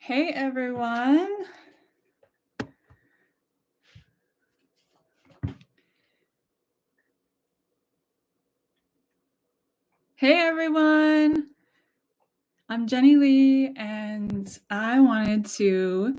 Hey everyone. Hey everyone. I'm Jenny Lee, and I wanted to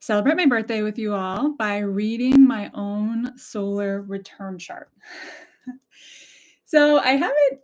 celebrate my birthday with you all by reading my own solar return chart. So I haven't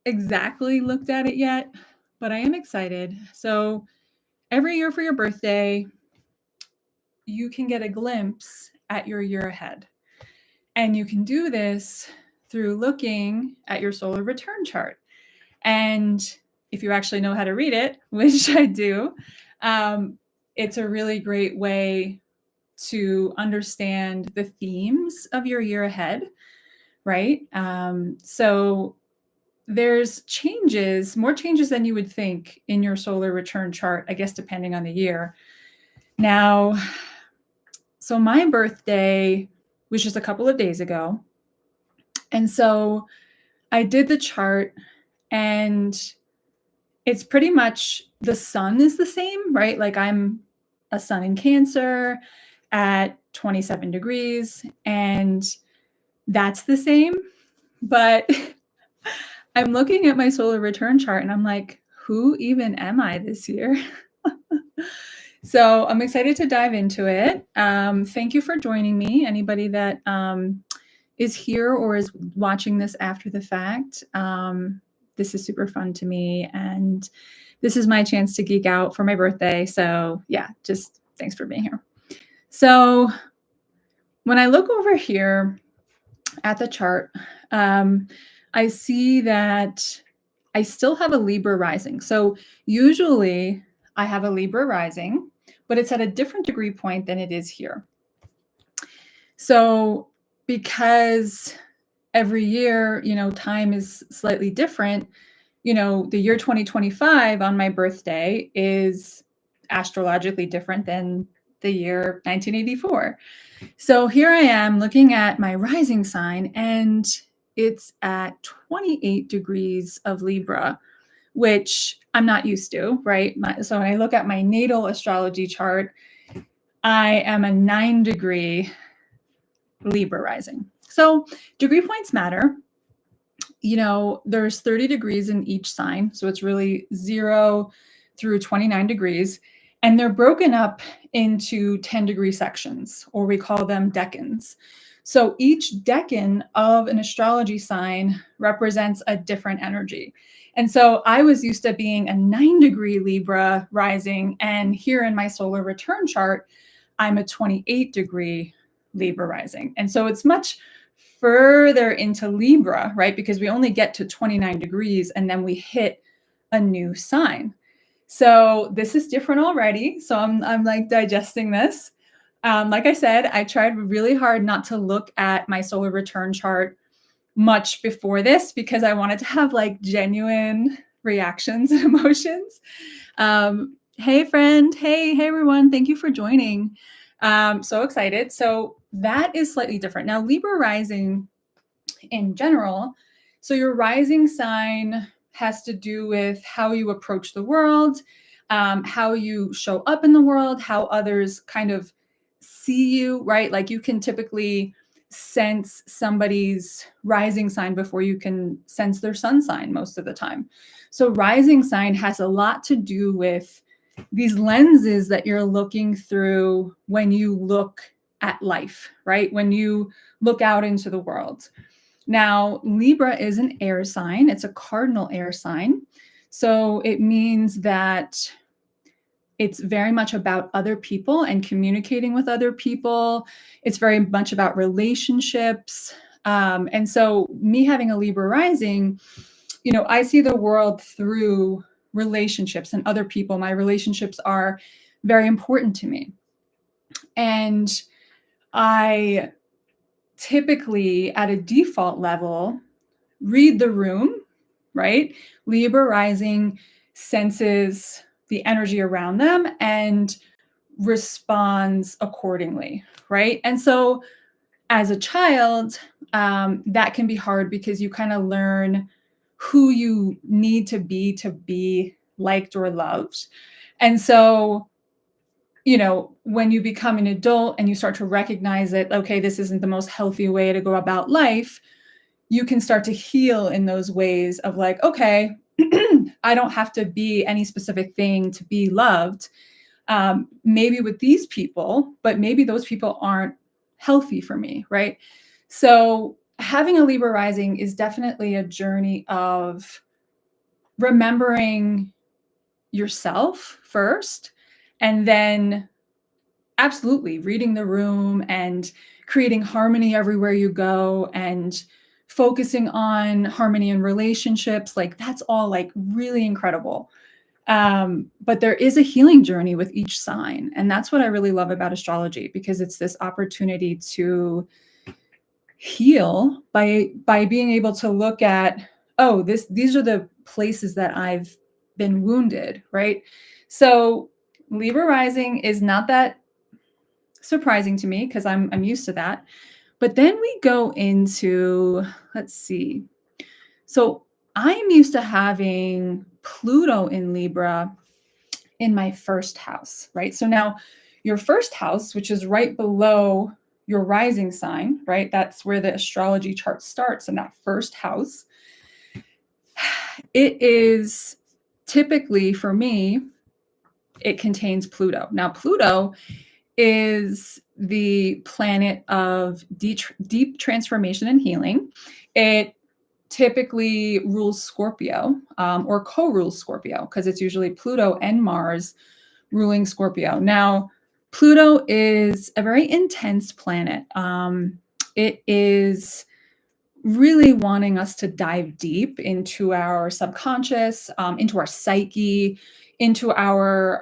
exactly looked at it yet, but I am excited. So every year for your birthday, you can get a glimpse at your year ahead. And you can do this through looking at your solar return chart. And if you actually know how to read it, which I do, it's a really great way to understand the themes of your year ahead, right? So there's changes, more changes than you would think in your solar return chart, I guess, depending on the year. Now, so my birthday was just a couple of days ago. And so I did the chart, and it's pretty much the sun is the same, right? Like I'm a sun in Cancer at 27 degrees, and that's the same. But I'm looking at my solar return chart and I'm like, who even am I this year? So I'm excited to dive into it. Thank you for joining me. Anybody that is here or is watching this after the fact, this is super fun to me, and this is my chance to geek out for my birthday. So yeah, just thanks for being here. So when I look over here at the chart, I see that I still have a Libra rising. So usually I have a Libra rising, but it's at a different degree point than it is here. So because every year, time is slightly different, the year 2025 on my birthday is astrologically different than the year 1984. So here I am looking at my rising sign, and it's at 28 degrees of Libra, which I'm not used to, right? So when I look at my natal astrology chart, I am a 9-degree Libra rising. So degree points matter. There's 30 degrees in each sign. So it's really 0 through 29 degrees. And they're broken up into 10-degree sections, or we call them decans. So each decan of an astrology sign represents a different energy. And so I was used to being a 9-degree Libra rising. And here in my solar return chart, I'm a 28-degree Libra rising. And so it's much further into Libra, right? Because we only get to 29 degrees and then we hit a new sign. So this is different already. So I'm like digesting this. Like I said, I tried really hard not to look at my solar return chart much before this because I wanted to have like genuine reactions and emotions. Hey friend, hey everyone, thank you for joining. So excited. So that is slightly different. Now Libra rising in general. So your rising sign has to do with how you approach the world, how you show up in the world, how others kind of see you, right? Like you can typically sense somebody's rising sign before you can sense their sun sign most of the time. So rising sign has a lot to do with these lenses that you're looking through when you look at life, right? When you look out into the world. Now, Libra is an air sign. It's a cardinal air sign. So it means that it's very much about other people and communicating with other people. It's very much about relationships. And so me having a Libra rising, I see the world through relationships and other people. My relationships are very important to me. And I typically, at a default level, read the room, right? Libra rising senses the energy around them and responds accordingly, right? And so as a child, that can be hard because you kind of learn who you need to be liked or loved. And so when you become an adult and you start to recognize that, okay, this isn't the most healthy way to go about life, you can start to heal in those ways of like, okay, I don't have to be any specific thing to be loved. Maybe with these people, but maybe those people aren't healthy for me, right? So having a Libra rising is definitely a journey of remembering yourself first, and then absolutely reading the room and creating harmony everywhere you go, and focusing on harmony in relationships. Like that's all like really incredible. But there is a healing journey with each sign. And that's what I really love about astrology, because it's this opportunity to heal by being able to look at, oh, these are the places that I've been wounded, right? So Libra rising is not that surprising to me because I'm used to that. But then we go into, let's see. So I'm used to having Pluto in Libra in my first house, right? So now your first house, which is right below your rising sign, right? That's where the astrology chart starts, in that first house. It is typically, for me, it contains Pluto. Now, Pluto is the planet of deep transformation and healing. It typically rules Scorpio, or co-rules Scorpio, because it's usually Pluto and Mars ruling Scorpio. Now, Pluto is a very intense planet. It is really wanting us to dive deep into our subconscious, into our psyche, into our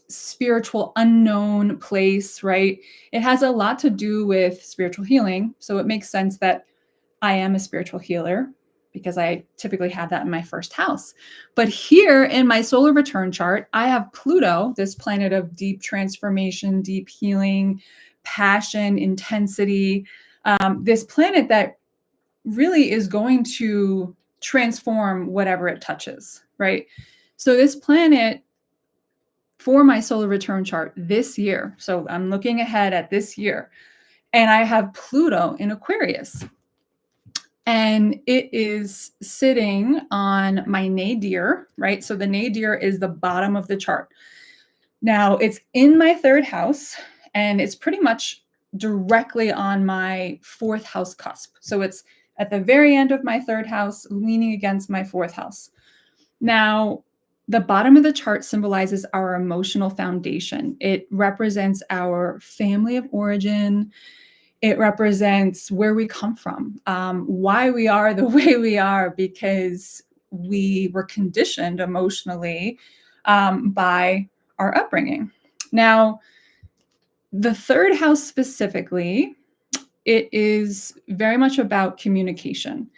spiritual unknown place, right? It has a lot to do with spiritual healing. So it makes sense that I am a spiritual healer, because I typically have that in my first house. But here in my solar return chart, I have Pluto, this planet of deep transformation, deep healing, passion, intensity, this planet that really is going to transform whatever it touches, right? So this planet, for my solar return chart this year, so I'm looking ahead at this year, and I have Pluto in Aquarius. And it is sitting on my nadir, right? So the nadir is the bottom of the chart. Now it's in my third house, and it's pretty much directly on my fourth house cusp. So it's at the very end of my third house, leaning against my fourth house. Now, the bottom of the chart symbolizes our emotional foundation. It represents our family of origin. It represents where we come from, why we are the way we are, because we were conditioned emotionally by our upbringing. Now, the third house specifically, it is very much about communication.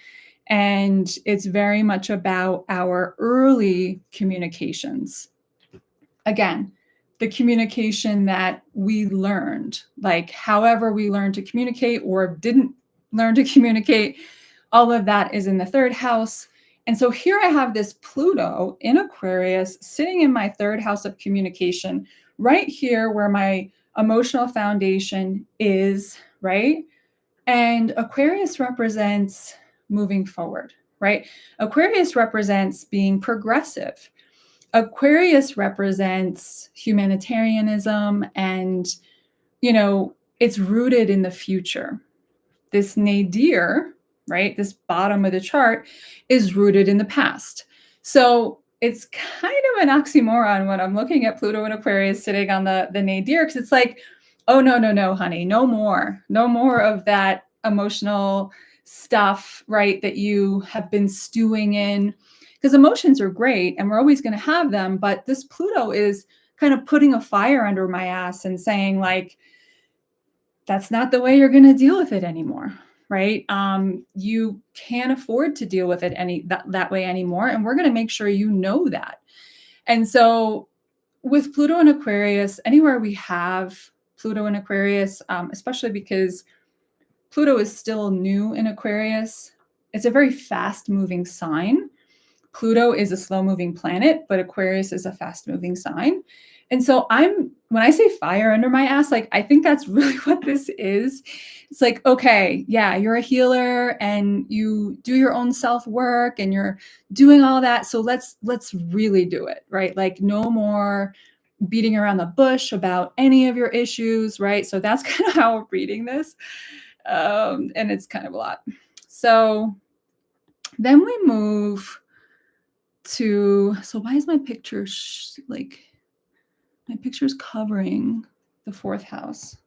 And it's very much about our early communications. Again, the communication that we learned, like however we learned to communicate or didn't learn to communicate, all of that is in the third house. And so here I have this Pluto in Aquarius sitting in my third house of communication, right here where my emotional foundation is, right? And Aquarius represents moving forward, right? Aquarius represents being progressive. Aquarius represents humanitarianism, and, it's rooted in the future. This nadir, right, this bottom of the chart, is rooted in the past. So it's kind of an oxymoron when I'm looking at Pluto and Aquarius sitting on the nadir, because it's like, oh, no, no, no, honey, no more of that emotional stuff, right, that you have been stewing in. Because emotions are great and we're always going to have them, but this Pluto is kind of putting a fire under my ass and saying, like, that's not the way you're going to deal with it anymore, right? You can't afford to deal with it that way anymore, and we're going to make sure you know that. And so with Pluto and Aquarius, anywhere we have Pluto and Aquarius, especially because Pluto is still new in Aquarius, it's a very fast-moving sign. Pluto is a slow-moving planet, but Aquarius is a fast-moving sign. And so I'm when I say fire under my ass, like, I think that's really what this is. It's like, okay, yeah, you're a healer and you do your own self-work and you're doing all that. So let's really do it, right? Like no more beating around the bush about any of your issues, right? So that's kind of how I'm reading this. And it's kind of a lot. So then we move to, so why is my picture like my picture's covering the fourth house?